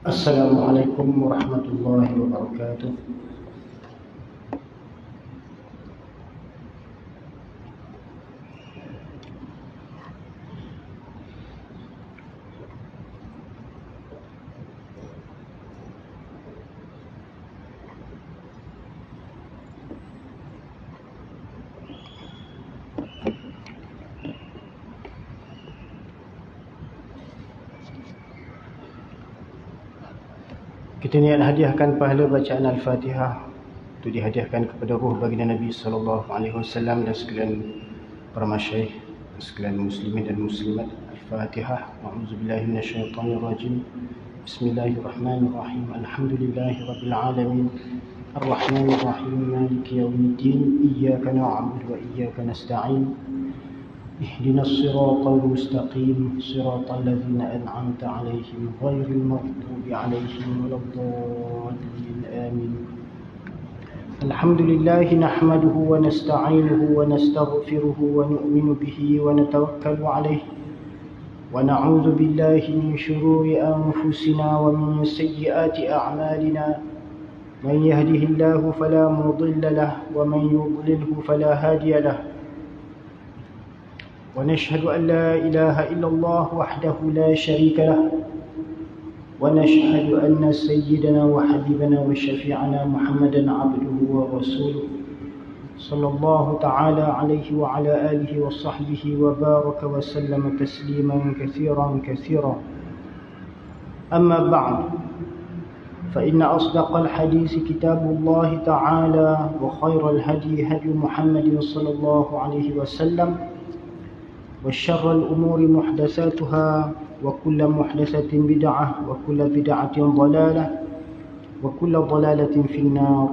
Assalamualaikum warahmatullahi wabarakatuh. Kita niat hadiahkan pahala bacaan Al-Fatihah untuk dihadiahkan kepada ruh baginda Nabi SAW dan sekalian para masyayikh, sekalian muslimin dan muslimat. Al-Fatihah. A'udzubillahi minasyaitonirrajim. Bismillahirrahmanirrahim. Alhamdulillahirabbil alamin. Arrahmanirrahim. Maliki yaumiddin. Iyyaka na'budu wa iyyaka nasta'in. اهدنا الصراط المستقيم صراط الذين أنعمت عليهم غير المغضوب عليهم ولا الضالين آمين. الحمد لله نحمده ونستعينه ونستغفره ونؤمن به ونتوكل عليه ونعوذ بالله من شرور أنفسنا ومن سيئات أعمالنا. من يهده الله فلا مضل له ومن يضلله فلا هادي له. ونشهد أن لا إله إلا الله وحده لا شريك له ونشهد أن سيدنا وحبيبنا وشفيعنا محمدا عبده ورسوله صلى الله تعالى عليه وعلى آله وصحبه وبارك وسلم تسليما كثيرا كثيرا. أما بعد، فإن أصدق الحديث كتاب الله تعالى وخير الهدي هدي محمد صلى الله عليه وسلم وشر الأمور محدثاتها وكل محدثة بدعة وكل بدعة ضلالة وكل ضلالة في النار.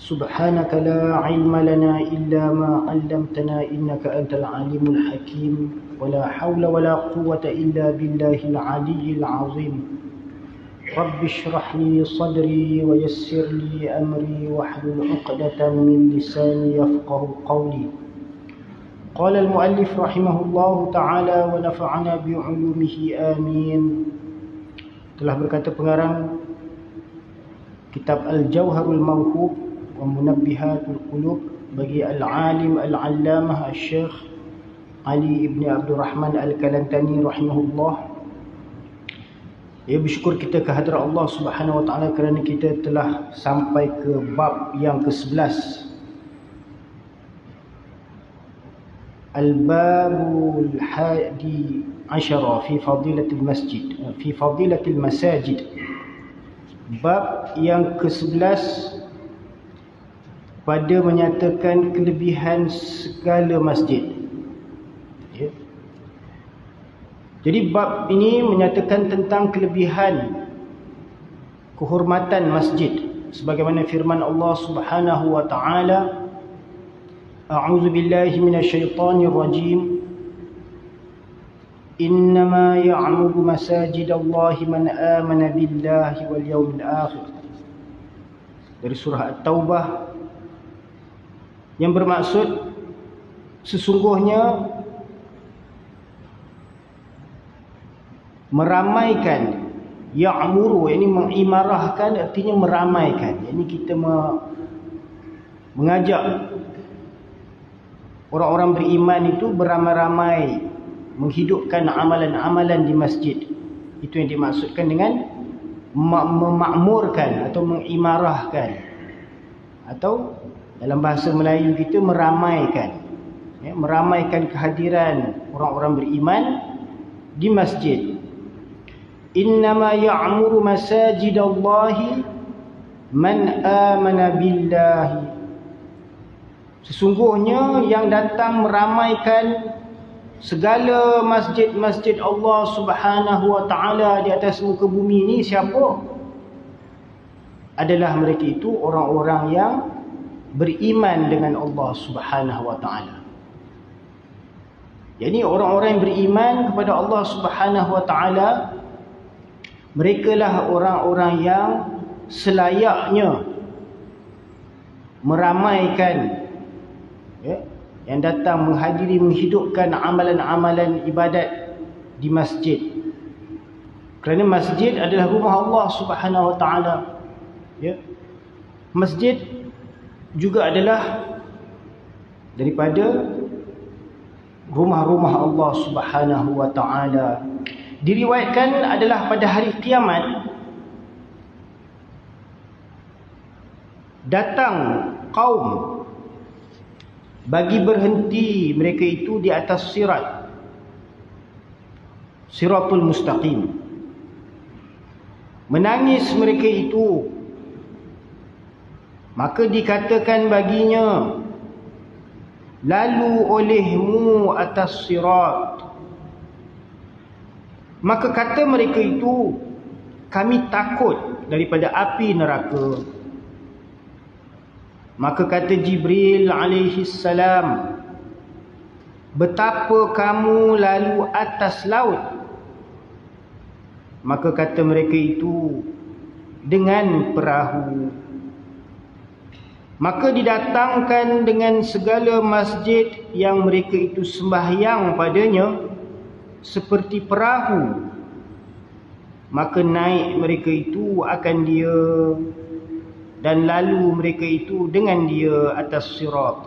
سبحانك لا علم لنا إلا ما علمتنا إنك أنت العليم الحكيم ولا حول ولا قوة إلا بالله العلي العظيم. رب اشرح لي صدري ويسر لي أمري واحلل عقدة من لساني يفقه قولي. قال المؤلف رحمه الله تعالى ونفعنا بعلومه آمين. Telah berkata pengarang kitab Al-Jawharul Mawhub wa Munabbihatul Qulub bagi Al-Alim Al-Allamah Al-Syekh Ali ibn Abdul Rahman Al-Kalantani rahimahullah. Ya, bersyukur kita kehadrat Allah Subhanahu wa taala kerana kita telah sampai ke bab yang ke-11. الباب الحادي عشر في فضيلة المسجد في فضيلة المساجد. Bab yang ke-11 pada menyatakan kelebihan segala masjid. Ya. Jadi bab ini menyatakan tentang kelebihan kehormatan masjid sebagaimana firman Allah Subhanahu wa taala, أعوذ بالله من الشيطان الرجيم إنما يعمر مساجد الله من آمن بالله واليوم الآخر. Dari surah At-Taubah, yang bermaksud sesungguhnya meramaikan. Ya'muru ini mengimarahkan, artinya meramaikan. Ini kita mengajak orang-orang beriman itu beramai-ramai menghidupkan amalan-amalan di masjid. Itu yang dimaksudkan dengan memakmurkan atau mengimarahkan, atau dalam bahasa Melayu kita meramaikan. Ya, meramaikan kehadiran orang-orang beriman di masjid. Innama ya'muru masajidallahi man amana billahi. Sesungguhnya yang datang meramaikan segala masjid-masjid Allah Subhanahu wa taala di atas muka bumi ini siapa? Adalah mereka itu orang-orang yang beriman dengan Allah Subhanahu wa taala. Jadi orang-orang yang beriman kepada Allah Subhanahu wa taala, merekalah orang-orang yang selayaknya meramaikan, ya, yang datang menghadiri, menghidupkan amalan-amalan ibadat di masjid. Kerana masjid adalah rumah Allah Subhanahu wa taala. Ya. Masjid juga adalah daripada rumah-rumah Allah Subhanahu wa taala. Diriwayatkan adalah pada hari kiamat datang kaum bagi berhenti mereka itu di atas Siratul Mustaqim. Menangis mereka itu, maka dikatakan baginya, lalu olehmu atas sirat. Maka kata mereka itu, kami takut daripada api neraka. Maka kata Jibril alaihi salam, betapa kamu lalu atas laut? Maka kata mereka itu, dengan perahu. Maka didatangkan dengan segala masjid yang mereka itu sembahyang padanya seperti perahu. Maka naik mereka itu akan dia, dan lalu mereka itu dengan dia atas sirat.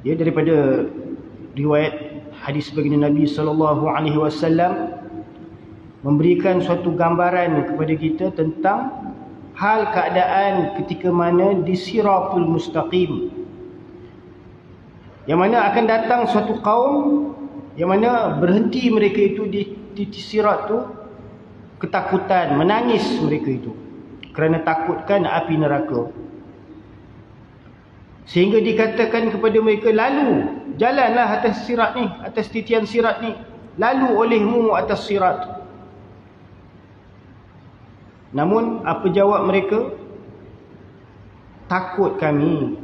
Ya, daripada riwayat hadis baginda Nabi SAW memberikan suatu gambaran kepada kita tentang hal keadaan ketika mana di Siratul Mustaqim, yang mana akan datang suatu kaum yang mana berhenti mereka itu di sirat tu, ketakutan, menangis mereka itu kerana takutkan api neraka. Sehingga dikatakan kepada mereka, lalu jalanlah atas sirat ni, atas titian sirat ni, lalu olehmu atas sirat. Namun apa jawab mereka? Takut kami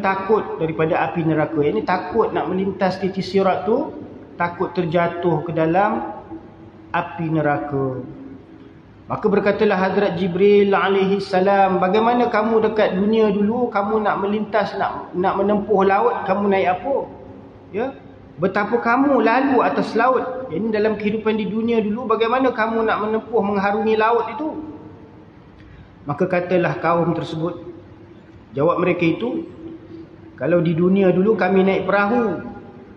takut daripada api neraka. Yang ni takut nak melintas titi sirat tu, takut terjatuh ke dalam api neraka. Maka berkatalah Hazrat Jibril alaihi salam, bagaimana kamu dekat dunia dulu, kamu nak melintas, nak menempuh laut, kamu naik apa? Ya, betapa kamu lalu atas laut. Ini dalam kehidupan di dunia dulu, bagaimana kamu nak menempuh, mengharungi laut itu? Maka katalah kaum tersebut, jawab mereka itu, kalau di dunia dulu kami naik perahu,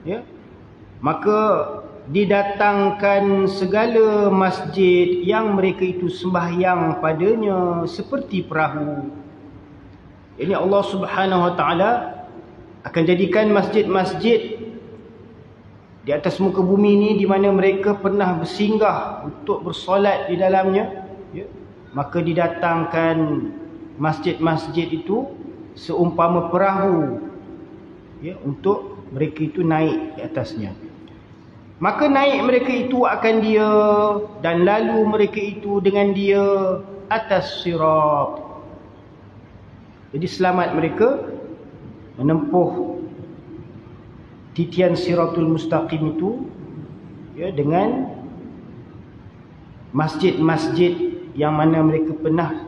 ya, maka didatangkan segala masjid yang mereka itu sembahyang padanya seperti perahu. Ini Allah Subhanahu wa taala akan jadikan masjid-masjid di atas muka bumi ini di mana mereka pernah bersinggah untuk bersolat di dalamnya, ya, maka didatangkan masjid-masjid itu seumpama perahu, ya, untuk mereka itu naik di atasnya. Maka naik mereka itu akan dia, dan lalu mereka itu dengan dia atas sirat. Jadi selamat mereka menempuh titian Siratul Mustaqim itu, ya, dengan masjid-masjid yang mana mereka pernah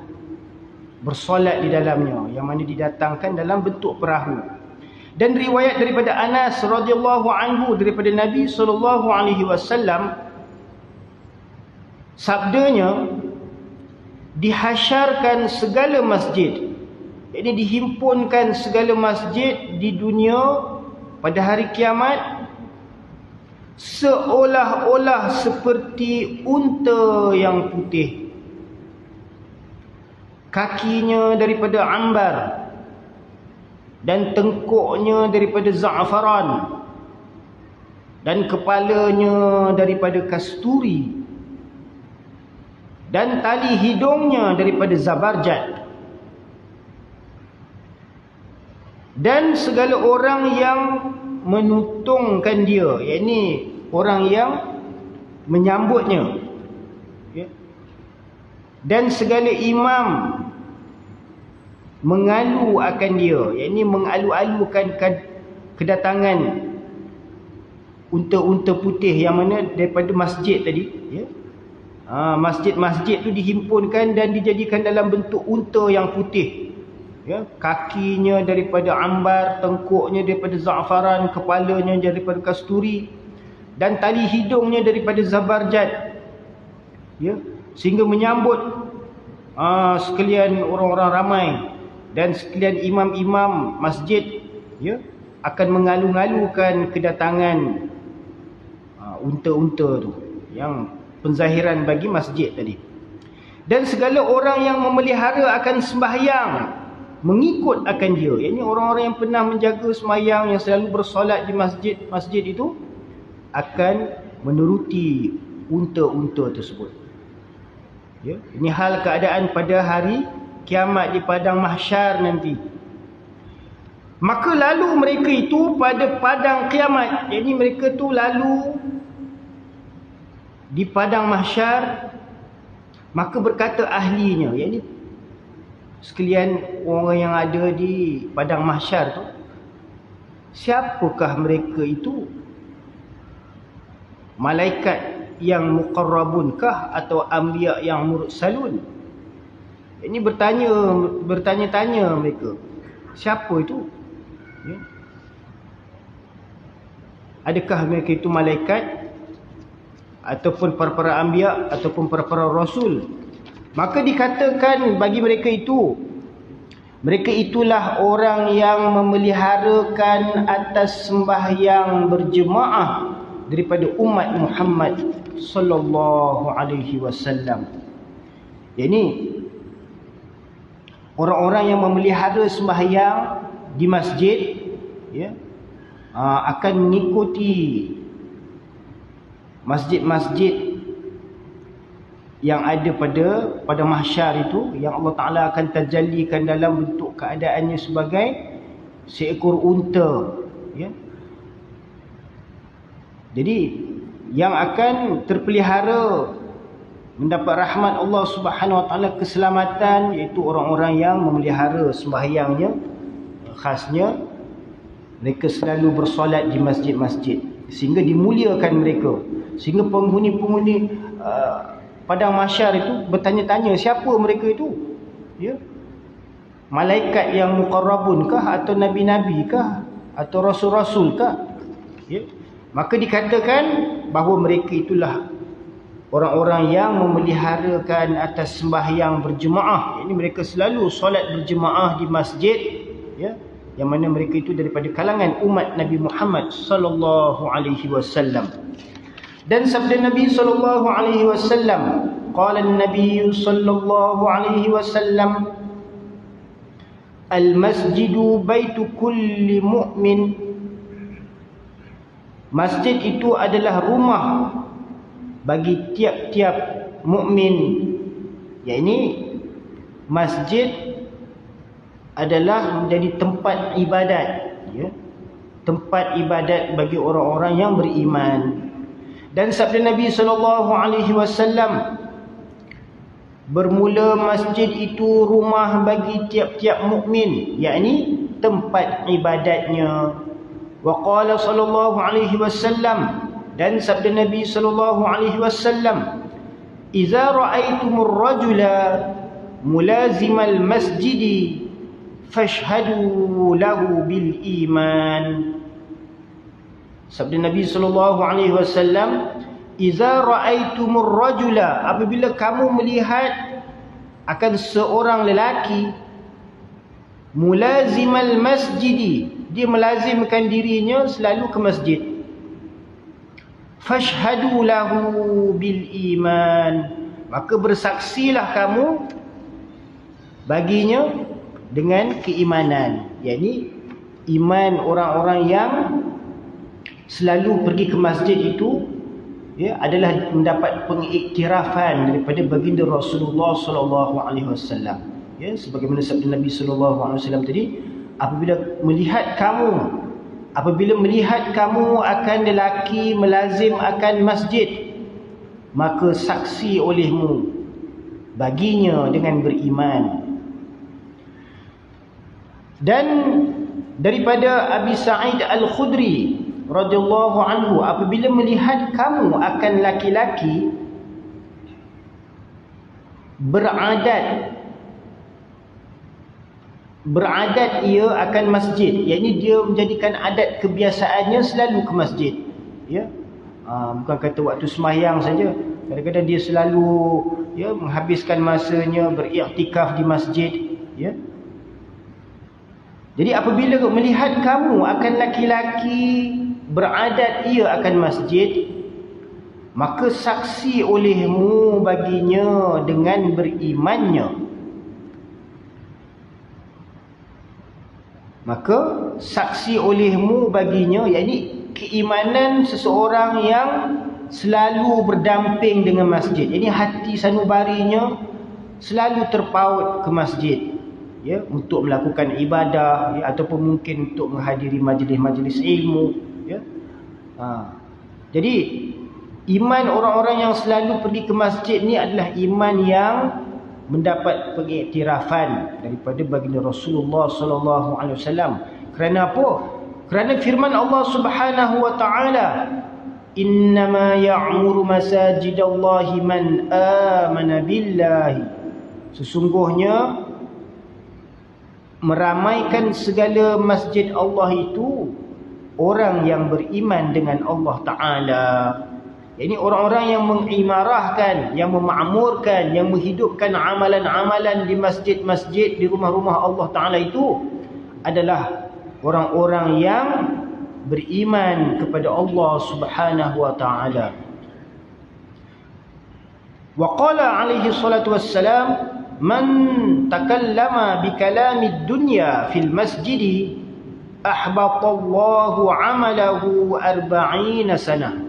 bersolat di dalamnya, yang mana didatangkan dalam bentuk perahu. Dan riwayat daripada Anas radhiyallahu anhu daripada Nabi SAW, sabdanya, dihasyarkan segala masjid, ini dihimpunkan segala masjid di dunia pada hari kiamat seolah-olah seperti unta yang putih, kakinya daripada ambar dan tengkuknya daripada za'faran dan kepalanya daripada kasturi dan tali hidungnya daripada zabarjad. Dan segala orang yang menutungkan dia, yakni orang yang menyambutnya, ya, dan segala imam mengalu akan dia, yakni mengalu-alukan kedatangan unta-unta putih yang mana daripada masjid tadi, ya. Masjid-masjid tu dihimpunkan dan dijadikan dalam bentuk unta yang putih, ya, kakinya daripada ambar, tengkuknya daripada za'faran, kepalanya daripada kasturi, dan tali hidungnya daripada zabarjad, ya, sehingga menyambut sekalian orang-orang ramai dan sekalian imam-imam masjid, ya, akan mengalu-alukan kedatangan unta-unta tu yang penzahiran bagi masjid tadi. Dan segala orang yang memelihara akan sembahyang mengikut akan dia. Ini orang-orang yang pernah menjaga sembahyang, yang selalu bersolat di masjid itu akan menuruti unta-unta tersebut. Ya, ini hal keadaan pada hari kiamat di padang mahsyar nanti. Maka lalu mereka itu pada padang kiamat. Jadi mereka tu lalu di padang mahsyar. Maka berkata ahlinya, yakni sekalian orang yang ada di padang mahsyar tu, siapakah mereka itu? Malaikat yang muqarrabun kah atau anbiya yang mursalun? Ini bertanya-tanya mereka, siapa itu? Ya. Adakah mereka itu malaikat ataupun para anbiya ataupun para rasul? Maka dikatakan bagi mereka itu, mereka itulah orang yang memeliharakan atas sembahyang berjemaah daripada umat Muhammad sallallahu alaihi wasallam. Ini orang-orang yang memelihara sembahyang di masjid, ya, akan mengikuti masjid-masjid yang ada pada mahsyar itu, yang Allah Ta'ala akan tajallikan dalam bentuk keadaannya sebagai seekor unta, ya. Jadi yang akan terpelihara mendapat rahmat Allah Subhanahu Wa Ta'ala, keselamatan, iaitu orang-orang yang memelihara sembahyangnya. Khasnya mereka selalu bersolat di masjid-masjid sehingga dimuliakan mereka, sehingga penghuni-penghuni padang mahsyar itu bertanya-tanya, siapa mereka itu? Ya, malaikat yang muqarrabun kah atau nabi-nabi kah atau rasul-rasul kah? Ya, maka dikatakan bahawa mereka itulah orang-orang yang memeliharakan atas sembahyang berjemaah. Ini mereka selalu solat berjemaah di masjid, ya, yang mana mereka itu daripada kalangan umat Nabi Muhammad sallallahu alaihi wasallam. Dan sabda Nabi sallallahu alaihi wasallam, qala an-nabiy sallallahu alaihi wasallam, al-masjidu baitu kulli mu'min. Masjid itu adalah rumah bagi tiap-tiap mukmin. Yakni masjid adalah menjadi tempat ibadat, ya, tempat ibadat bagi orang-orang yang beriman. Dan sabda Nabi sallallahu alaihi wasallam, bermula masjid itu rumah bagi tiap-tiap mukmin, yakni tempat ibadatnya. Wa qala sallallahu alaihi wasallam, dan sabda Nabi sallallahu alaihi wasallam, idza ra'aitumur rajula mulazimal masjidi fashhadu lahu bil iman. Sabda Nabi sallallahu alaihi wasallam, idza ra'aitumur rajula, apabila kamu melihat akan seorang lelaki, mulazimal masjidi, dia melazimkan dirinya selalu ke masjid, fashhadu lahu bil iman, maka bersaksilah kamu baginya dengan keimanan. yakni iman orang-orang yang selalu pergi ke masjid itu, ya, adalah mendapat pengiktirafan daripada baginda Rasulullah sallallahu alaihi wasallam. Ya, sebagaimana sabda Nabi sallallahu alaihi wasallam tadi, apabila melihat kamu akan lelaki melazim akan masjid, maka saksi olehmu baginya dengan beriman. Dan daripada Abi Sa'id Al-Khudri radhiyallahu anhu, apabila melihat kamu akan laki-laki beradat ia akan masjid, yakni dia menjadikan adat kebiasaannya selalu ke masjid, ya, Bukan kata waktu sembahyang saja. Kadang-kadang dia selalu menghabiskan masanya beriktikaf di masjid, ya. Jadi apabila melihat kamu akan laki-laki beradat ia akan masjid, maka saksi olehmu baginya dengan berimannya. Maka saksi olehmu baginya, yakni keimanan seseorang yang selalu berdamping dengan masjid. Ini hati sanubarinya selalu terpaut ke masjid, ya, untuk melakukan ibadah, ya, ataupun mungkin untuk menghadiri majlis-majlis ilmu, ya. Jadi iman orang-orang yang selalu pergi ke masjid ni adalah iman yang mendapat pengiktirafan daripada baginda Rasulullah sallallahu alaihi wasallam. Kerana apa? Kerana firman Allah Subhanahu wa taala, "Innama ya'muru masajidallahi man amana billahi." Sesungguhnya meramaikan segala masjid Allah itu orang yang beriman dengan Allah Ta'ala. Ini orang-orang yang mengimarahkan, yang memakmurkan, yang menghidupkan amalan-amalan di masjid-masjid, di rumah-rumah Allah Ta'ala itu adalah orang-orang yang beriman kepada Allah Subhanahu wa Ta'ala. Wa qala alaihi salatu wassalam, "Man takallama bi kalamid dunya fil masjidi ahbatallahu 'amalahu 40 sanah."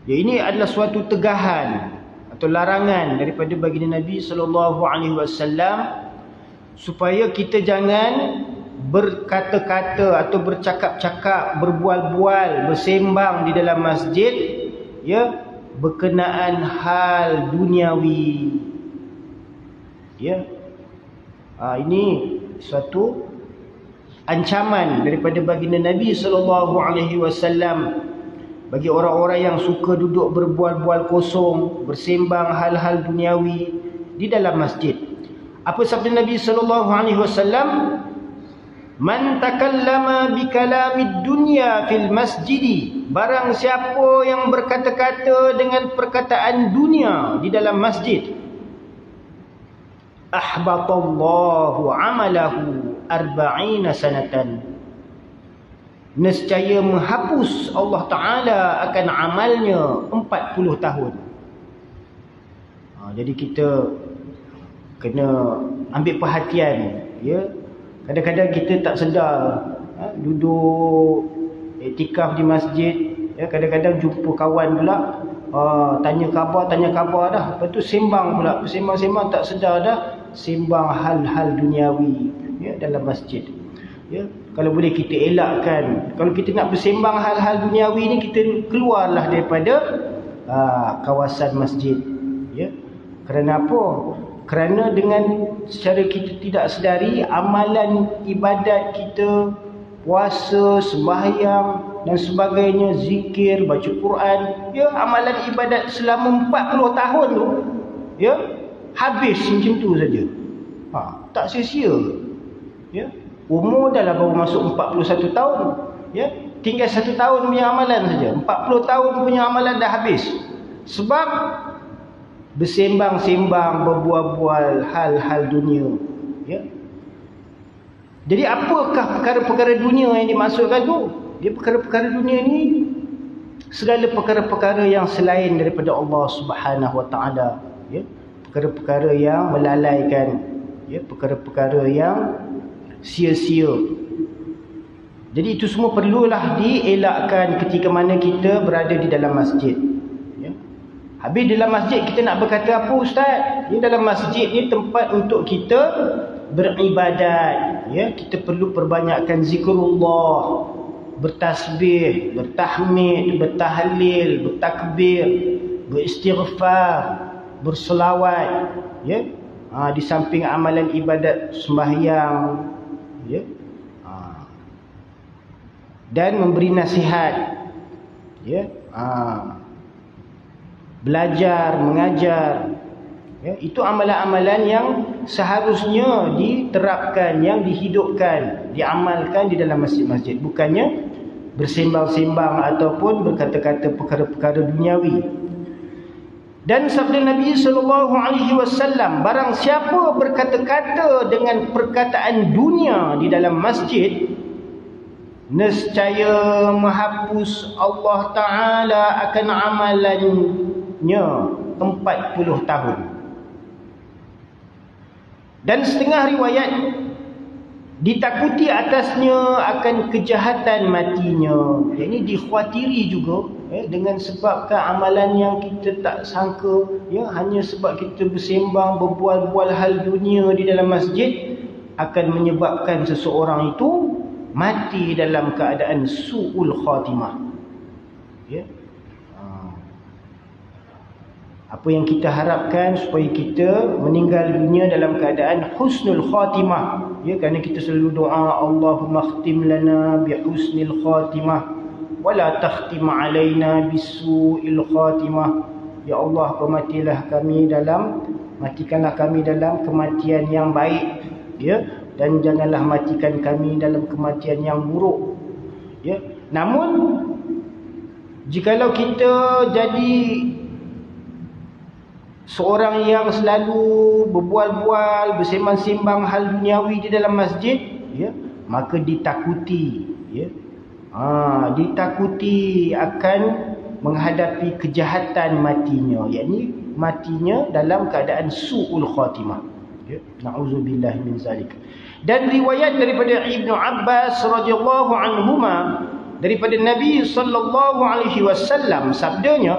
Ya, ini adalah suatu tegahan atau larangan daripada baginda Nabi sallallahu alaihi wasallam supaya kita jangan berkata-kata atau bercakap-cakap, berbual-bual, bersembang di dalam masjid, ya, berkenaan hal duniawi. Ya. Ini suatu ancaman daripada baginda Nabi sallallahu alaihi wasallam bagi orang-orang yang suka duduk berbual-bual kosong, bersembang hal-hal duniawi di dalam masjid. Apa sabda Nabi sallallahu alaihi wasallam? "Man takallama bi kalamid dunya fil masjidi." Barang siapa yang berkata-kata dengan perkataan dunia di dalam masjid, ahbatallahu 'amalahu 40 sanatan. Nescaya menghapus Allah Ta'ala akan amalnya 40 tahun. Jadi kita kena ambil perhatian, ya. Kadang-kadang kita tak sedar, duduk iktikaf di masjid, ya, kadang-kadang jumpa kawan pula, tanya khabar dah, lepas tu sembang pula, sembang-sembang tak sedar dah sembang hal-hal duniawi, ya, dalam masjid. Ya, kalau boleh kita elakkan. Kalau kita nak bersembang hal-hal duniawi ni, kita keluarlah daripada kawasan masjid, ya. Kerana apa? Kerana dengan secara kita tidak sedari, amalan ibadat kita, puasa, sembahyang dan sebagainya, zikir, baca Quran, ya, amalan ibadat selama 40 tahun tu, ya, habis macam tu saja. Tak sia-sia. Ya. Umur dah baru masuk 41 tahun, ya. Tinggal 1 tahun punya amalan saja. 40 tahun punya amalan dah habis. Sebab bersembang-sembang, berbual-bual hal-hal dunia, ya. Jadi apakah perkara-perkara dunia yang dimaksudkan tu? Dia perkara-perkara dunia ni segala perkara-perkara yang selain daripada Allah Subhanahu wa taala, ya. Perkara-perkara yang melalaikan, ya, perkara-perkara yang sia-sia. Jadi itu semua perlulah dielakkan ketika mana kita berada di dalam masjid, ya. Habis dalam masjid kita nak berkata apa, ustaz? Ya, dalam masjid ni tempat untuk kita beribadat, ya. Kita perlu perbanyakkan zikrullah, bertasbih, bertahmid, bertahlil, bertakbir, beristighfar, berselawat, ya. Di samping amalan ibadat sembahyang, ya, dan memberi nasihat, ya, belajar, mengajar, ya, itu amalan-amalan yang seharusnya diterapkan, yang dihidupkan, diamalkan di dalam masjid-masjid. Bukannya bersembang-sembang ataupun berkata-kata perkara-perkara duniawi. Dan sabda Nabi SAW, barang siapa berkata-kata dengan perkataan dunia di dalam masjid, nescaya menghapus Allah Ta'ala akan amalannya 40 tahun. Dan setengah riwayat, ditakuti atasnya akan kejahatan matinya. Yang ini dikhawatiri juga dengan sebabkan amalan yang kita tak sangka, hanya sebab kita bersembang, berbual-bual hal dunia di dalam masjid, akan menyebabkan seseorang itu mati dalam keadaan su'ul khatimah. Apa yang kita harapkan supaya kita meninggal dunia dalam keadaan husnul khatimah. Kerana kita selalu doa, Allahumma khtim lana bi husnil khatimah wa la takhtim alaina bisu'il khatimah. Ya Allah, matikanlah kami dalam kematian yang baik, dan janganlah matikan kami dalam kematian yang buruk. Namun jikalau kita jadi seorang yang selalu berbual-bual, bersembang-sembang hal duniawi di dalam masjid, maka ditakuti, ditakuti akan menghadapi kejahatan matinya, yakni matinya dalam keadaan su'ul khatimah. Na'udzubillah min zalik. Dan riwayat daripada Ibnu Abbas radhiyallahu anhuma, daripada Nabi sallallahu alaihi wasallam, sabdanya,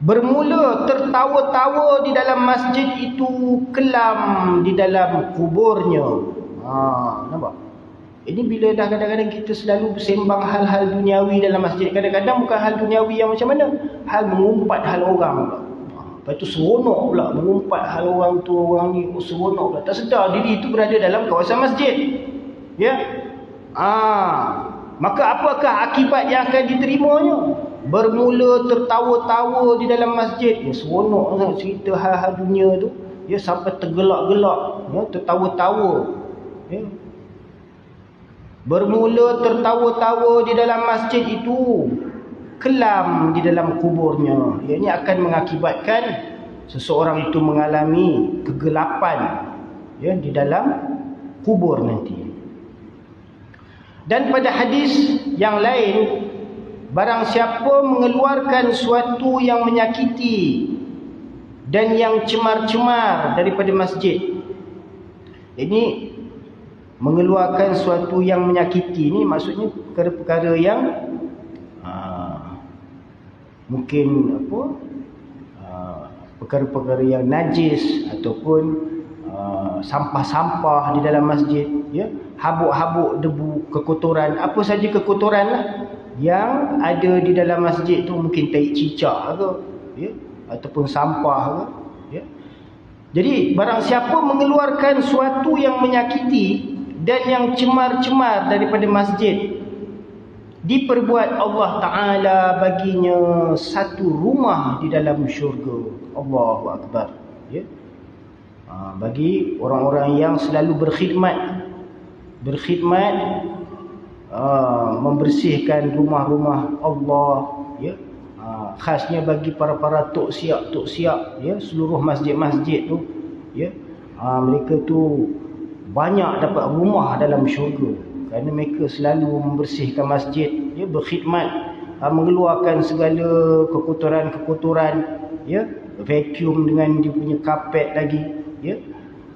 bermula tertawa-tawa di dalam masjid itu kelam di dalam kuburnya. Nampak? Ini bila dah kadang-kadang kita selalu bersembang hal-hal duniawi dalam masjid. Kadang-kadang bukan hal duniawi yang macam mana, hal mengumpat hal orang pula. Lepas tu seronok pula mengumpat hal orang tu, orang ni seronok pula. Tak sedar diri itu berada dalam kawasan masjid. Maka apakah akibat yang akan diterimanya? Bermula tertawa-tawa di dalam masjid. Seronok sangat cerita hal-hal dunia tu. Sampai tergelak-gelak, tertawa-tawa. Bermula tertawa-tawa di dalam masjid itu kelam di dalam kuburnya. Ini akan mengakibatkan seseorang itu mengalami kegelapan di dalam kubur nanti. Dan pada hadis yang lain, barang siapa mengeluarkan suatu yang menyakiti dan yang cemar-cemar daripada masjid. Ini mengeluarkan suatu yang menyakiti ni maksudnya perkara-perkara yang mungkin perkara-perkara yang najis ataupun sampah-sampah di dalam masjid, habuk-habuk debu, kekotoran, apa saja kekotoran lah yang ada di dalam masjid tu, mungkin tai cicak ke, ataupun sampah ke, Jadi barang siapa mengeluarkan suatu yang menyakiti dan yang cemar-cemar daripada masjid, diperbuat Allah Ta'ala baginya satu rumah di dalam syurga. Allahu Akbar. Bagi orang-orang yang selalu berkhidmat, membersihkan rumah-rumah Allah, khasnya bagi para tok siap, seluruh masjid-masjid tu, mereka tu banyak dapat rumah dalam syurga kerana mereka selalu membersihkan masjid, berkhidmat, mengeluarkan segala kekotoran-kekotoran, vacuum dengan dia punya kapet lagi,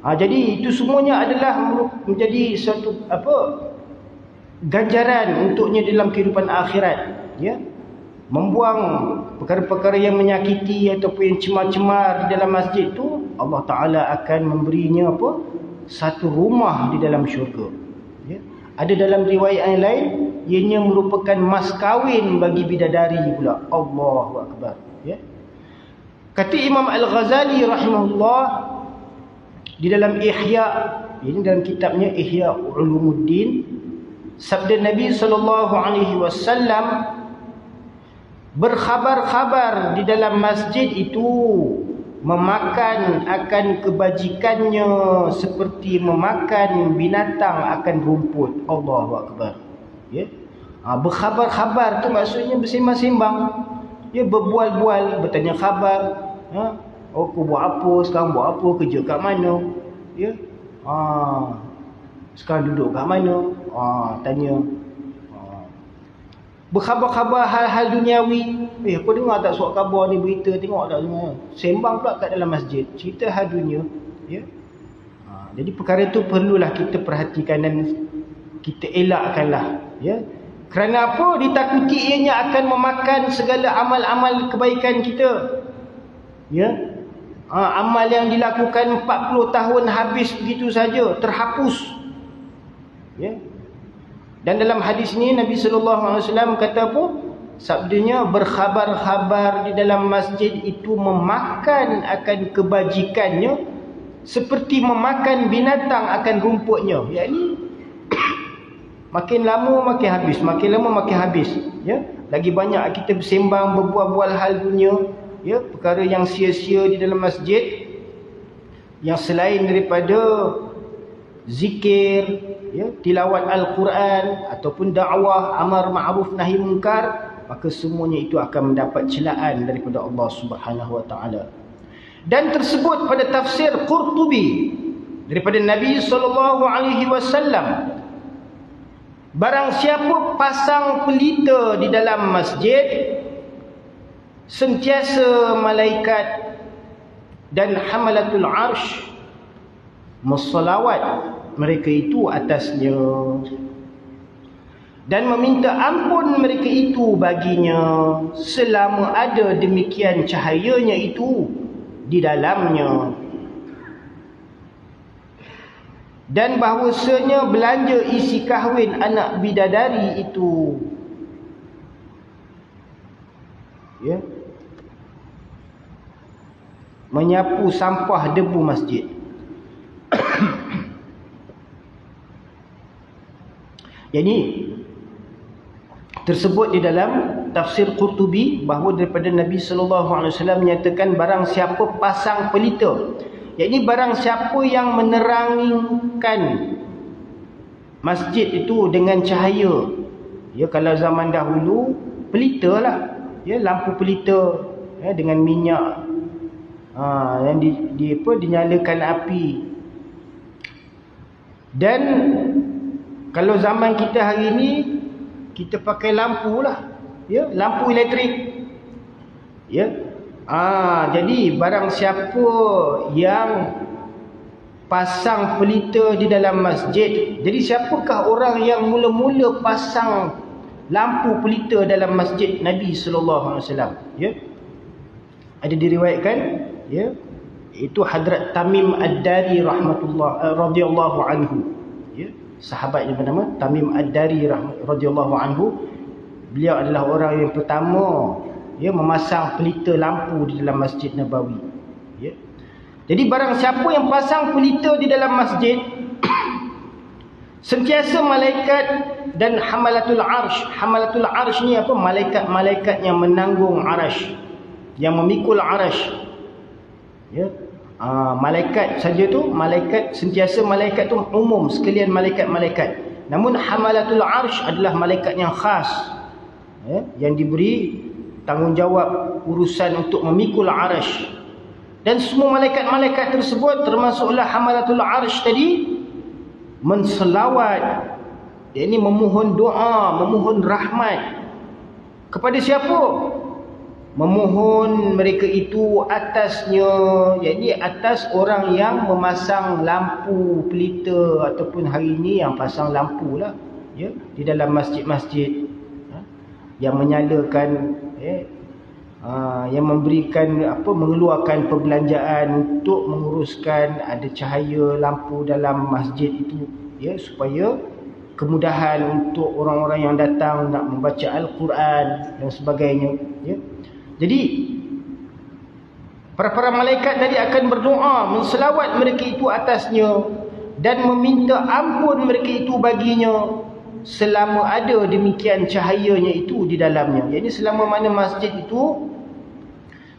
jadi itu semuanya adalah menjadi satu ganjaran untuknya dalam kehidupan akhirat, membuang perkara-perkara yang menyakiti ataupun yang cemar-cemar di dalam masjid tu, Allah Ta'ala akan memberinya satu rumah di dalam syurga. Ada dalam riwayat yang lain, ianya merupakan mas kahwin bagi bidadari pula. Allahu Akbar. Kata Imam Al-Ghazali rahimahullah di dalam Ihya, ini dalam kitabnya Ihya Ulumuddin, sabda Nabi SAW, berkhabar-khabar di dalam masjid itu memakan akan kebajikannya seperti memakan binatang akan rumput. Allahu Akbar. Ya. Berkhabar-khabar tu maksudnya bersembang-sembang. Ya, berbual-bual, bertanya khabar. Ha? Oh, aku buat apa sekarang, buat apa, kerja kat mana? Ya. Sekarang duduk kat mana? Tanya. Berkhabar-khabar hal-hal duniawi. Aku dengar tak surat khabar ni, berita, tengok tak semua. Sembang pula kat dalam masjid, cerita hal dunia. Ya. Jadi perkara itu perlulah kita perhatikan dan kita elakkanlah. Ya. Kerana apa? Ditakuti ianya akan memakan segala amal-amal kebaikan kita. Ya. Amal yang dilakukan 40 tahun habis begitu saja, terhapus. Ya. Dan dalam hadis ni Nabi SAW kata apa? Sabdanya, berkhabar-khabar di dalam masjid itu memakan akan kebajikannya seperti memakan binatang akan rumputnya. Yakni makin lama makin habis, makin lama makin habis. Ya, lagi banyak kita bersembang, berbual-bual hal dunia, ya, perkara yang sia-sia di dalam masjid, yang selain daripada zikir, ya, tilawat Al-Quran ataupun dakwah amar ma'ruf nahi munkar, maka semuanya itu akan mendapat celaan daripada Allah Subhanahu wa taala. Dan tersebut pada tafsir Qurtubi daripada Nabi SAW, barang siapa pasang pelita di dalam masjid, sentiasa malaikat dan hamalatul arsh mussalawat mereka itu atasnya dan meminta ampun mereka itu baginya selama ada demikian cahayanya itu di dalamnya. Dan bahawasanya belanja isi kahwin anak bidadari itu, ya, menyapu sampah debu masjid. Jadi tersebut di dalam tafsir Qurtubi bahawa daripada Nabi SAW menyatakan barang siapa pasang pelita, yakni barang siapa yang menerangkan masjid itu dengan cahaya. Ya, kalau zaman dahulu pelita lah, ya, lampu pelita, ya, dengan minyak yang dinyalakan api. Dan kalau zaman kita hari ini, kita pakai lampu lah, ya, lampu elektrik. Ya. Jadi barang siapa yang pasang pelita di dalam masjid, jadi siapakah orang yang mula-mula pasang lampu pelita dalam masjid Nabi SAW? Ya. Ada diriwayatkan, ya, itu Hadrat Tamim Ad-Dari radhiyallahu anhu. Ya. Sahabat yang bernama Tamim Ad-Dari radhiyallahu anhu. Beliau adalah orang yang pertama, ya, memasang pelita lampu di dalam Masjid Nabawi. Ya. Jadi barang siapa yang pasang pelita di dalam masjid, sentiasa malaikat dan hamalatul arsh. Hamalatul arsh ni apa? Malaikat-malaikat yang menanggung arsh, yang memikul arsh. Ya. Malaikat saja tu, malaikat sentiasa, malaikat tu umum sekalian malaikat-malaikat. Namun hamalatul arsh adalah malaikat yang khas, ya, yang diberi tanggungjawab urusan untuk memikul arsh. Dan semua malaikat-malaikat tersebut, termasuklah hamalatul arsh tadi, menselawat, yakni memohon doa, memohon rahmat kepada siapa? Memohon mereka itu atasnya, yakni atas orang yang memasang lampu pelita, ataupun hari ini yang pasang lampu lah, ya, di dalam masjid-masjid, yang menyalakan, ya, yang memberikan mengeluarkan perbelanjaan untuk menguruskan ada cahaya lampu dalam masjid itu, ya, supaya kemudahan untuk orang-orang yang datang nak membaca Al-Quran dan sebagainya, ya. Jadi para malaikat tadi akan berdoa, menselawat mereka itu atasnya dan meminta ampun mereka itu baginya selama ada demikian cahayanya itu di dalamnya. Jadi selama mana masjid itu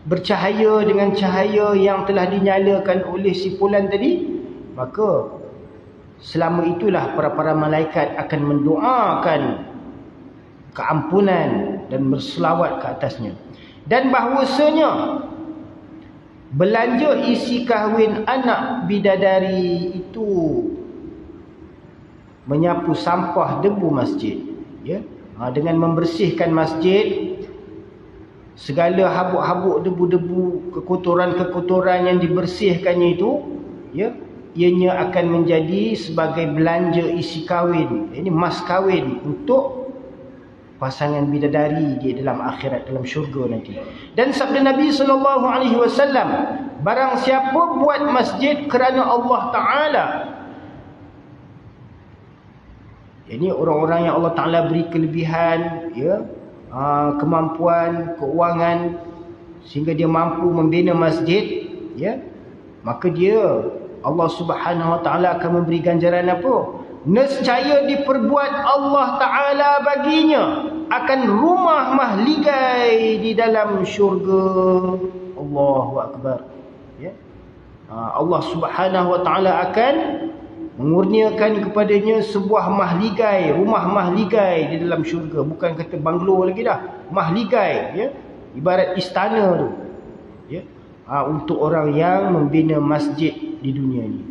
bercahaya dengan cahaya yang telah dinyalakan oleh si fulan tadi, maka selama itulah para malaikat akan mendoakan keampunan dan berselawat ke atasnya. Dan bahawasanya belanja isi kahwin anak bidadari itu menyapu sampah debu masjid, ya. Dengan membersihkan masjid, segala habuk-habuk, debu-debu, kekotoran-kekotoran yang dibersihkannya itu, ya, ianya akan menjadi sebagai belanja isi kahwin. Ini mas kahwin untuk pasangan bidadari di dalam akhirat, dalam syurga nanti. Dan sabda Nabi SAW, barang siapa buat masjid kerana Allah Ta'ala, ini orang-orang yang Allah Ta'ala beri kelebihan, ya, kemampuan, keuangan, sehingga dia mampu membina masjid, ya, maka dia, Allah Subhanahu Wa Ta'ala akan memberi ganjaran apa? Nescaya diperbuat Allah Ta'ala baginya akan rumah mahligai di dalam syurga. Allahu Akbar, ya. Allah Subhanahu Wa Ta'ala akan mengurniakan kepadanya sebuah mahligai, rumah mahligai di dalam syurga. Bukan kata banglo lagi dah, mahligai, ya, ibarat istana tu, ya, untuk orang yang membina masjid di dunia ini.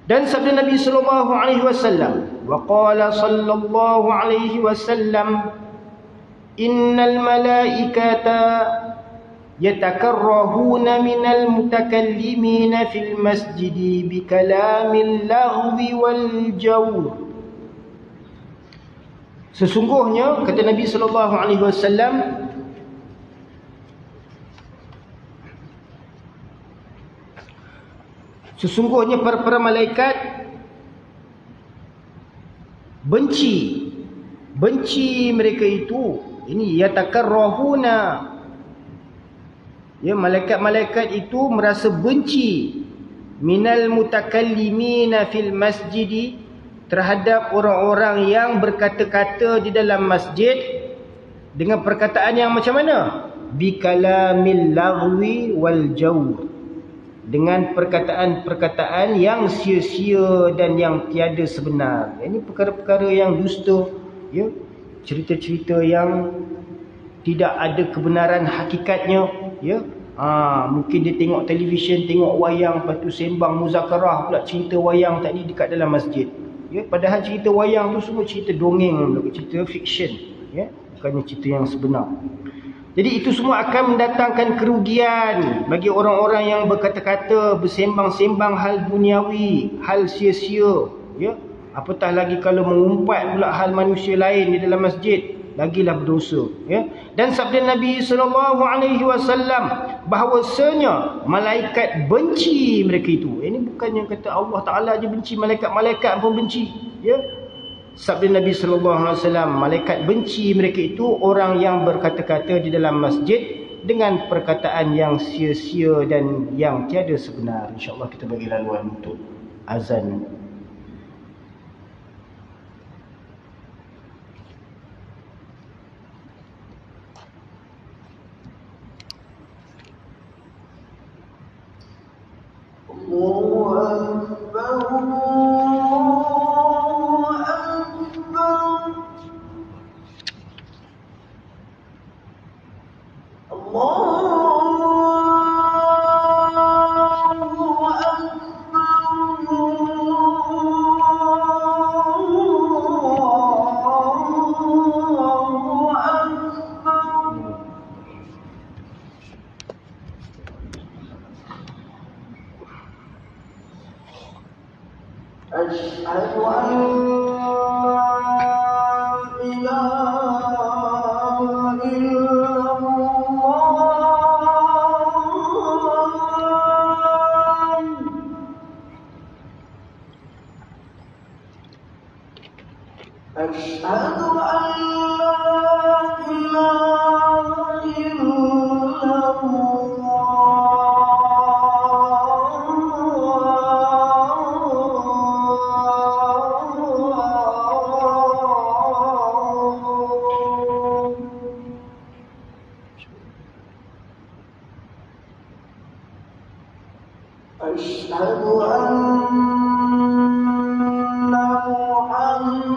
Dan sabda Nabi sallallahu alaihi wasallam, wa qala sallallahu alaihi wasallam, innal malaikata yatakarrahuna minal mutakallimina fil masjidi bikalamil laghwi wal jawr. Sesungguhnya, kata Nabi sallallahu alaihi wasallam, sesungguhnya para malaikat benci mereka itu. Ini yatakarrahuna, ya, malaikat-malaikat itu merasa benci minal mutakallimina fil masjidi, terhadap orang-orang yang berkata-kata di dalam masjid dengan perkataan yang macam mana? Bikalamil laghwi wal jawr, dengan perkataan-perkataan yang sia-sia dan yang tiada sebenar. Ini perkara-perkara yang dusta, ya, cerita-cerita yang tidak ada kebenaran hakikatnya, ya. Mungkin dia tengok televisyen, tengok wayang, lepas tu sembang muzakarah pula cerita wayang tadi dekat dalam masjid, ya. Padahal cerita wayang tu semua cerita dongeng, cerita fiction, ya, bukannya cerita yang sebenar. Jadi itu semua akan mendatangkan kerugian bagi orang-orang yang berkata-kata, bersembang-sembang hal duniawi, hal sia-sia, ya. Apatah lagi kalau mengumpat pula hal manusia lain di dalam masjid, lagilah berdosa, ya. Dan sabda Nabi SAW bahawasanya malaikat benci mereka itu. Ini bukannya kata Allah Ta'ala je benci, malaikat-malaikat pun benci, ya. Sabda Nabi SAW, malaikat benci mereka itu orang yang berkata-kata di dalam masjid dengan perkataan yang sia-sia dan yang tiada sebenar. InsyaAllah kita bagi laluan untuk azan. Allahu Akbar. أشهد أن لا إله إلا الله. أشهد أن لا إله إلا الله. أشهد أن محمدا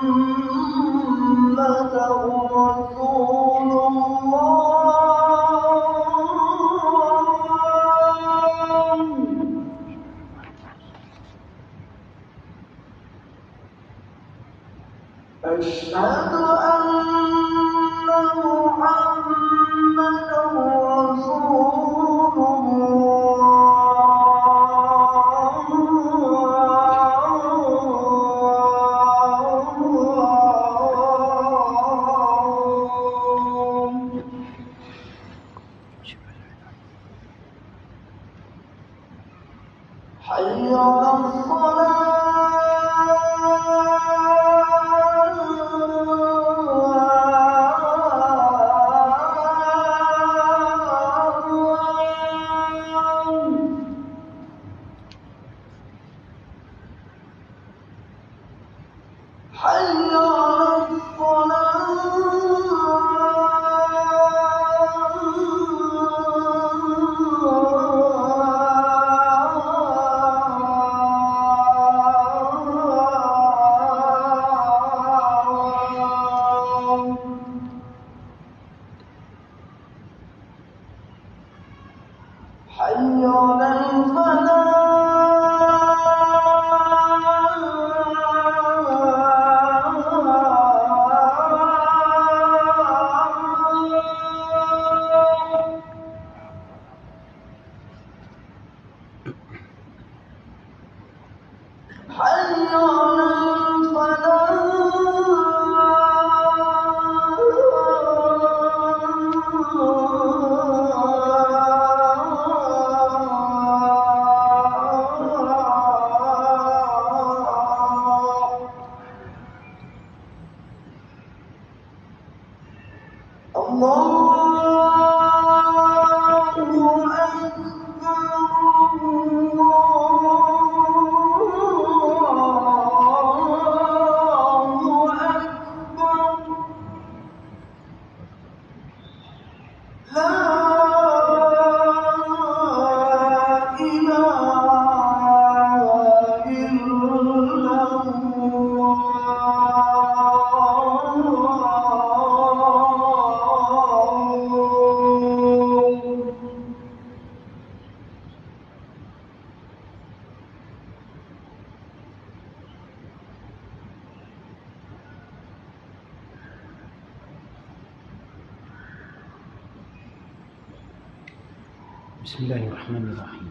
حي على Bismillahirrahmanirrahim.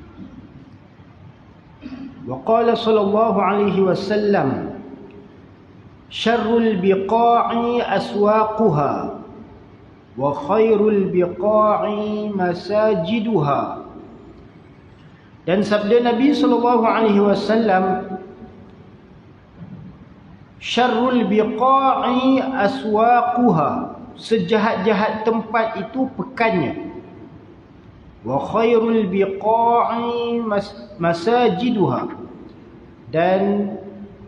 Wa qala sallallahu alaihi wasallam, syarrul biqa'i aswaquha wa khairul biqa'i masajiduha. Dan sabda Nabi sallallahu alaihi wasallam, syarrul biqa'i aswaquha, sejahat-jahat tempat itu pekannya. Wa khairul biqa'i masajiduha, dan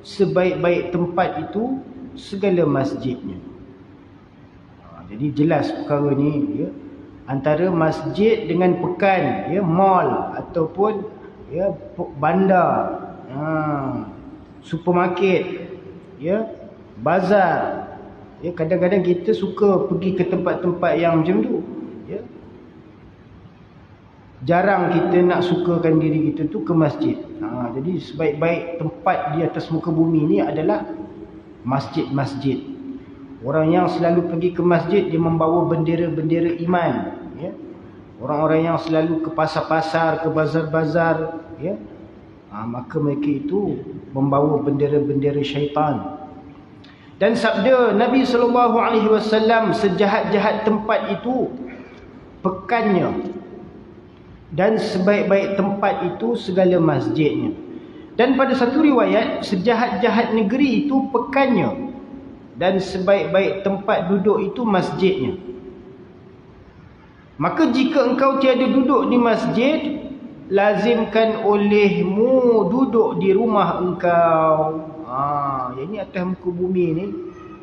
sebaik-baik tempat itu segala masjidnya. Jadi jelas perkara ni, ya, antara masjid dengan pekan, ya, mall ataupun, ya, bandar, supermarket, ya, bazar. Ya, kadang-kadang kita suka pergi ke tempat-tempat yang macam tu, ya. Jarang kita nak sukakan diri kita tu ke masjid. Jadi sebaik-baik tempat di atas muka bumi ni adalah masjid-masjid. Orang yang selalu pergi ke masjid, dia membawa bendera-bendera iman, ya. Orang-orang yang selalu ke pasar-pasar, ke bazar-bazar, ya, maka mereka itu membawa bendera-bendera syaitan. Dan sabda Nabi SAW, sejahat-jahat tempat itu pekannya, dan sebaik-baik tempat itu segala masjidnya. Dan pada satu riwayat, sejahat-jahat negeri itu pekannya, dan sebaik-baik tempat duduk itu masjidnya. Maka jika engkau tiada duduk di masjid, lazimkan olehmu duduk di rumah engkau. Yang ni atas muka bumi ni,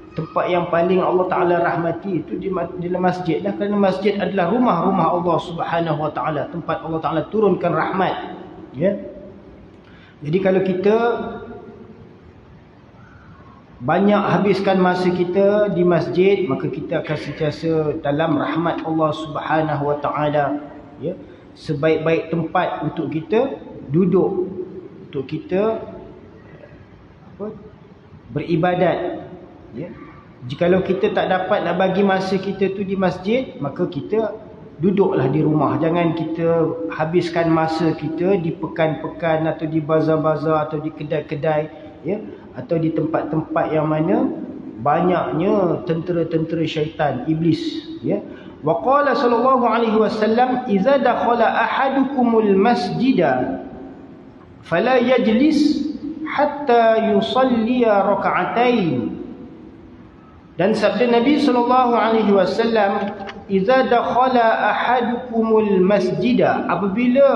tempat yang paling Allah Ta'ala rahmati itu di dalam masjid lah. Kerana masjid adalah rumah-rumah Allah Subhanahu Wa Ta'ala, tempat Allah Ta'ala turunkan rahmat, ya. Jadi kalau kita banyak habiskan masa kita di masjid, maka kita akan sentiasa dalam rahmat Allah Subhanahu Wa Ta'ala, ya. Sebaik-baik tempat untuk kita duduk, untuk kita beribadat, ya. Jikalau kita tak dapat nak bagi masa kita tu di masjid, maka kita duduklah di rumah. Jangan kita habiskan masa kita di pekan-pekan atau di bazar-bazar atau di kedai-kedai, ya, atau di tempat-tempat yang mana banyaknya tentera-tentera syaitan, iblis, ya. Wa qala sallallahu alaihi wasallam, idza dakhala ahadukumul masjida fala yajlis hatta yusalli raka'atain. Dan sabda Nabi SAW, "Idza dakhala ahadukumul masjida," apabila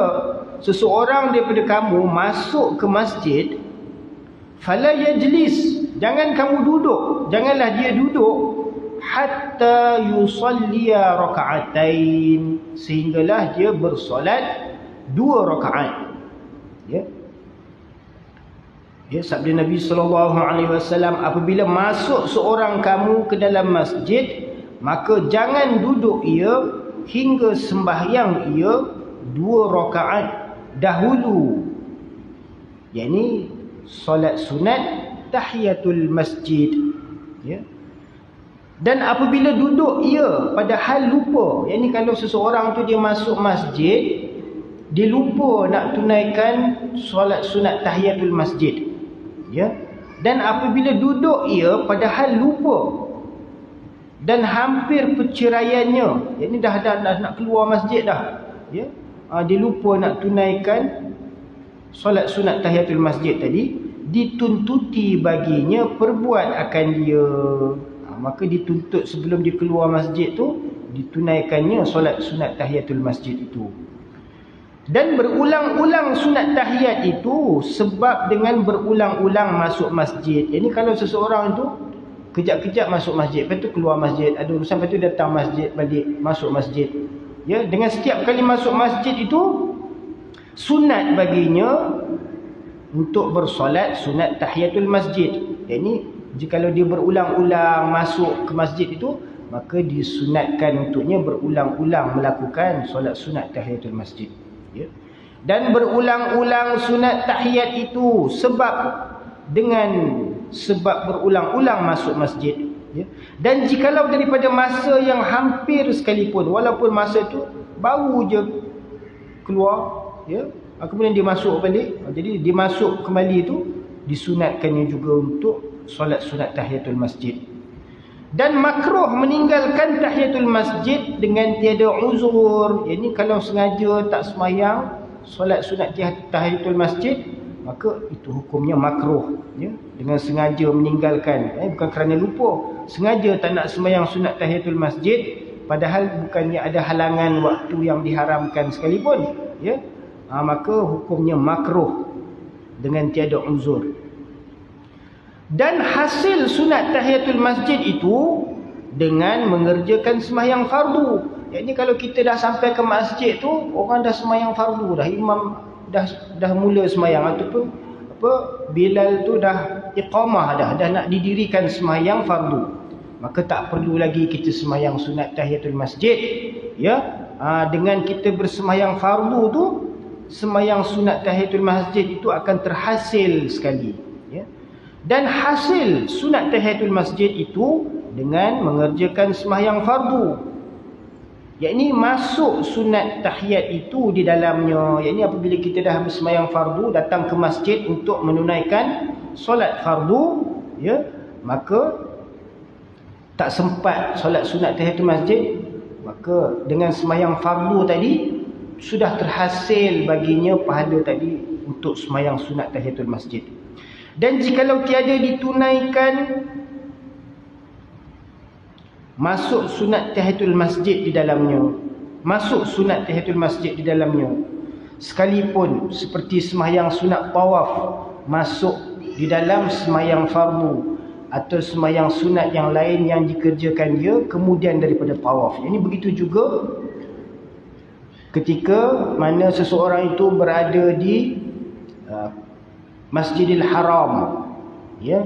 seseorang daripada kamu masuk ke masjid, fala yajlis, jangan kamu duduk, janganlah dia duduk, hatta yusalliya raka'atain, sehinggalah dia bersolat 2 rakaat. Ya. Ya, sabda Nabi SAW, apabila masuk seorang kamu ke dalam masjid, maka jangan duduk ia hingga sembahyang ia 2 rakaat dahulu, yakni solat sunat tahiyatul masjid, ya. Dan apabila duduk ia padahal lupa, yakni kalau seseorang tu dia masuk masjid, dia lupa nak tunaikan solat sunat tahiyatul masjid, ya. Dan apabila duduk ia padahal lupa dan hampir perceraiannya, yakni dah nak keluar masjid dah, ya. Dia lupa nak tunaikan solat sunat tahiyatul masjid tadi, dituntuti baginya perbuat akan dia. Maka dituntut sebelum dia keluar masjid tu ditunaikannya solat sunat tahiyatul masjid itu. Dan berulang-ulang sunat tahiyat itu sebab dengan berulang-ulang masuk masjid. Jadi kalau seseorang itu kejap-kejap masuk masjid, lepas tu keluar masjid, ada urusan, lepas tu datang masjid, balik masuk masjid, ya, dengan setiap kali masuk masjid itu sunat baginya untuk bersolat sunat tahiyatul masjid. Jadi jikalau dia berulang-ulang masuk ke masjid itu, maka disunatkan untuknya berulang-ulang melakukan solat sunat tahiyatul masjid, ya. Dan berulang-ulang sunat tahiyat itu sebab berulang-ulang masuk masjid, ya. Dan jikalau daripada masa yang hampir sekalipun, walaupun masa itu baru je keluar, ya, kemudian dia masuk balik, jadi dia masuk kembali itu disunatkannya juga untuk solat sunat tahiyatul masjid. Dan makruh meninggalkan tahiyatul masjid dengan tiada uzur. Ini kalau sengaja tak semayang solat sunat tahiyatul masjid, maka itu hukumnya makruh, ya. Dengan sengaja meninggalkan, bukan kerana lupa, sengaja tak nak semayang sunat tahiyatul masjid, padahal bukannya ada halangan waktu yang diharamkan sekalipun, ya. Maka hukumnya makruh dengan tiada uzur. Dan hasil sunat tahiyatul masjid itu dengan mengerjakan sembahyang fardu. Jadi kalau kita dah sampai ke masjid tu, orang dah sembahyang fardu dah, imam dah mula sembahyang, ataupun Bilal tu dah iqamah dah nak didirikan sembahyang fardu, maka tak perlu lagi kita sembahyang sunat tahiyatul masjid, ya. Dengan kita bersembahyang fardu tu, sembahyang sunat tahiyatul masjid itu akan terhasil sekali, ya. Dan hasil sunat tahiyatul masjid itu dengan mengerjakan sembahyang fardu, yakni masuk sunat tahiyat itu di dalamnya. Yakni apabila kita dah bersembahyang fardu, datang ke masjid untuk menunaikan solat fardu, ya, maka tak sempat solat sunat tahiyatul masjid, maka dengan sembahyang fardu tadi sudah terhasil baginya pahala tadi untuk sembahyang sunat tahiyatul masjid. Dan jikalau tiada ditunaikan masuk sunat tahiyatul masjid di dalamnya, sekalipun seperti sembahyang sunat tawaf masuk di dalam sembahyang fardu, atau sembahyang sunat yang lain yang dikerjakan dia kemudian daripada tawaf. Ini begitu juga ketika mana seseorang itu berada di Masjidil Haram, ya.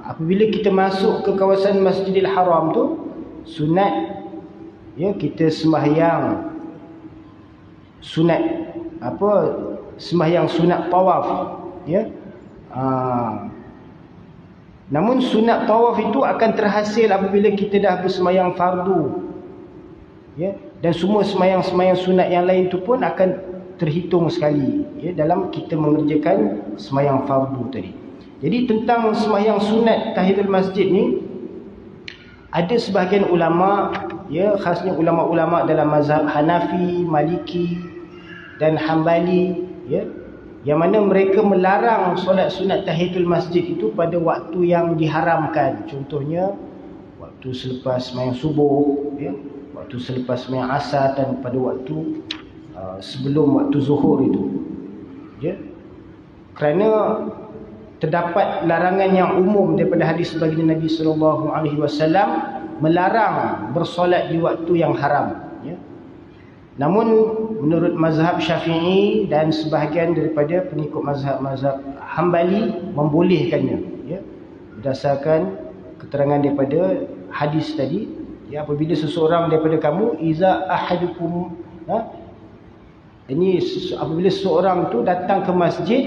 Apabila kita masuk ke kawasan Masjidil Haram tu, sunat, ya, kita sembahyang sembahyang sunat tawaf, ya. Namun sunat tawaf itu akan terhasil apabila kita dah bersembahyang fardu, ya. Dan semua sembahyang-sembahyang sunat yang lain tu pun akan terhitung sekali, ya, dalam kita mengerjakan sembahyang fardu tadi. Jadi tentang sembahyang sunat tahiyatul masjid ni, ada sebahagian ulama, ya, khasnya ulama-ulama dalam mazhab Hanafi, Maliki dan Hambali, ya, yang mana mereka melarang solat sunat tahiyatul masjid itu pada waktu yang diharamkan. Contohnya waktu selepas sembahyang subuh, ya, waktu selepas sembahyang asar, dan pada waktu sebelum waktu zuhur itu, ya. Kerana terdapat larangan yang umum daripada hadis baginda Nabi SAW melarang bersolat di waktu yang haram, ya. Namun menurut mazhab Syafi'i dan sebahagian daripada pengikut mazhab Hambali membolehkannya, ya, berdasarkan keterangan daripada hadis tadi, ya, apabila seseorang daripada kamu, iza ahadukum, Ini apabila seorang tu datang ke masjid,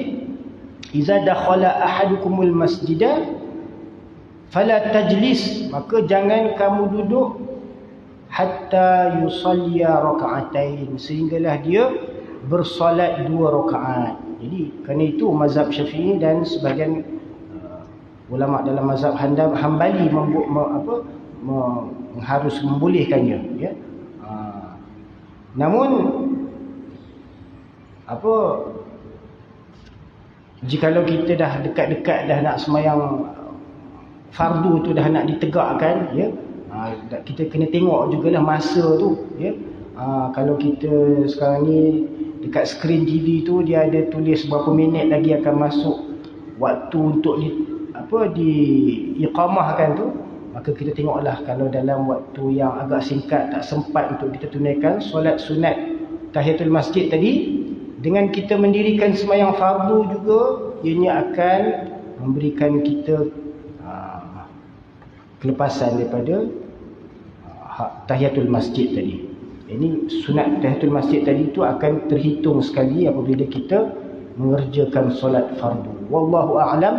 iza dakhala ahadukumul masjidah fala tajlis, maka jangan kamu duduk hatta yusalliya raka'atain, sehinggalah dia bersolat 2 rakaat. Jadi kerana itu mazhab Syafi'i dan sebahagian ulama dalam mazhab Hambali harus membolehkannya, ya. Namun jikalau kita dah dekat-dekat dah nak semayang fardu tu, dah nak ditegakkan, ya, kita kena tengok jugalah masa tu, ya. Kalau kita sekarang ni dekat skrin TV tu dia ada tulis berapa minit lagi akan masuk waktu untuk di iqamahkan tu, maka kita tengoklah kalau dalam waktu yang agak singkat tak sempat untuk kita tunaikan solat sunat tahiyatul masjid tadi, dengan kita mendirikan sembahyang fardu juga, ianya akan memberikan kita kelepasan daripada tahiyatul masjid tadi. Ini sunat tahiyatul masjid tadi itu akan terhitung sekali apabila kita mengerjakan solat fardu. Wallahu a'lam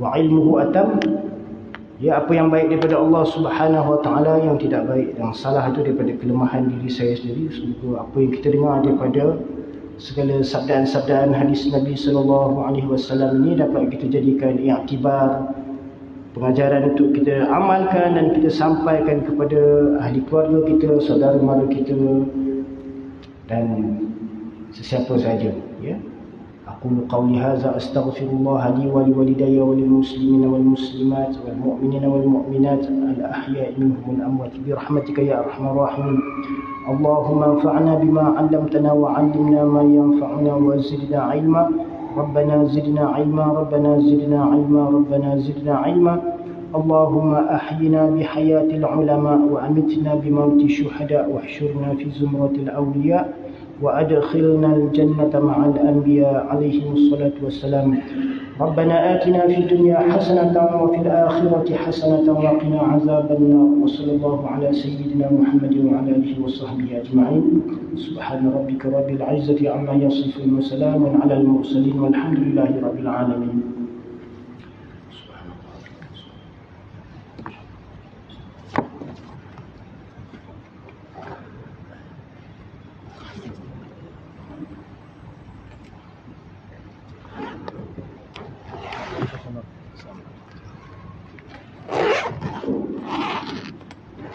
wa ilmuhu atam. Ya, apa yang baik daripada Allah Subhanahu wa taala, yang tidak baik dan salah itu daripada kelemahan diri saya sendiri. Semoga apa yang kita dengar daripada segala sabdaan-sabdaan hadis Nabi sallallahu alaihi wasallam ini dapat kita jadikan iktibar, pengajaran untuk kita amalkan dan kita sampaikan kepada ahli keluarga kita, saudara mara kita dan sesiapa saja, ya. Aqulu qawli hadza astaghfirullah li wa liwalidayya wa lil muslimina wal muslimat wal mu'minina wal mu'minat al ahya'i minhum wal amwat bi rahmatika ya arhamar rahimin. Allahumma anfa'na bima 'allamtana wa 'allimna ma yanfa'una wa zidna 'ilma. ربنا زدنا علما ربنا زدنا علما ربنا زدنا علما. اللهم أحينا بحياة العلماء وأمتنا بموت الشهداء واحشرنا في زمرة الأولياء وأدخلنا الجنة مع الأنبياء عليهم الصلاة والسلام. ربنا آتنا في الدنيا حسنة وفي الآخرة حسنة وقنا عذاب النار. وصلى الله على سيدنا محمد وعلى آله وصحبه أجمعين. سبحان ربك رب العزة عما يصفون وسلام على المرسلين والحمد لله رب العالمين.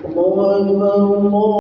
الله أكبر الله